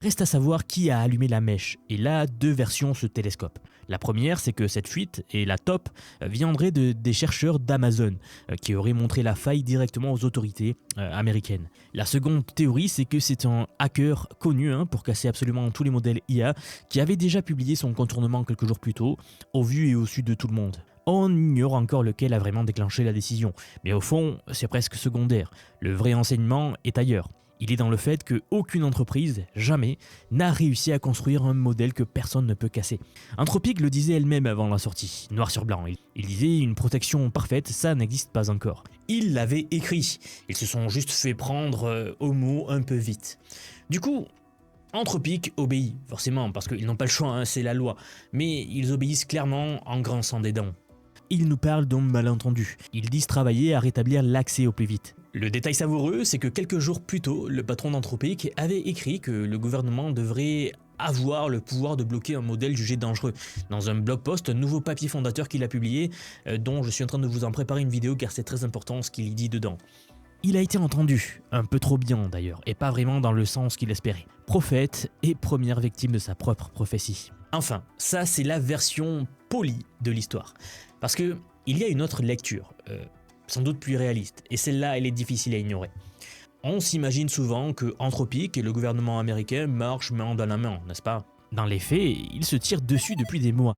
Reste à savoir qui a allumé la mèche, et là, deux versions se télescopent. La première, c'est que cette fuite, et la top, viendraient des chercheurs d'Amazon, qui auraient montré la faille directement aux autorités américaines. La seconde théorie, c'est que c'est un hacker connu pour casser absolument tous les modèles IA, qui avait déjà publié son contournement quelques jours plus tôt, au vu et au su de tout le monde. On ignore encore lequel a vraiment déclenché la décision, mais au fond, c'est presque secondaire. Le vrai enseignement est ailleurs. Il est dans le fait qu'aucune entreprise, jamais, n'a réussi à construire un modèle que personne ne peut casser. Anthropic le disait elle-même avant la sortie, noir sur blanc. Il disait une protection parfaite, ça n'existe pas encore. Ils l'avaient écrit, ils se sont juste fait prendre au mot un peu vite. Du coup, Anthropic obéit, forcément, parce qu'ils n'ont pas le choix, c'est la loi, mais ils obéissent clairement en grinçant des dents. Ils nous parlent d'hommes malentendus. Ils disent travailler à rétablir l'accès au plus vite. Le détail savoureux, c'est que quelques jours plus tôt, le patron d'Anthropic avait écrit que le gouvernement devrait avoir le pouvoir de bloquer un modèle jugé dangereux. Dans un blog post, un nouveau papier fondateur qu'il a publié, dont je suis en train de vous en préparer une vidéo car c'est très important ce qu'il y dit dedans. Il a été entendu, un peu trop bien d'ailleurs, et pas vraiment dans le sens qu'il espérait. Prophète et première victime de sa propre prophétie. Enfin, ça c'est la version polie de l'histoire. Parce que il y a une autre lecture, sans doute plus réaliste, et celle-là elle est difficile à ignorer. On s'imagine souvent que Anthropic et le gouvernement américain marchent main dans la main, n'est-ce pas? Dans les faits, ils se tirent dessus depuis des mois.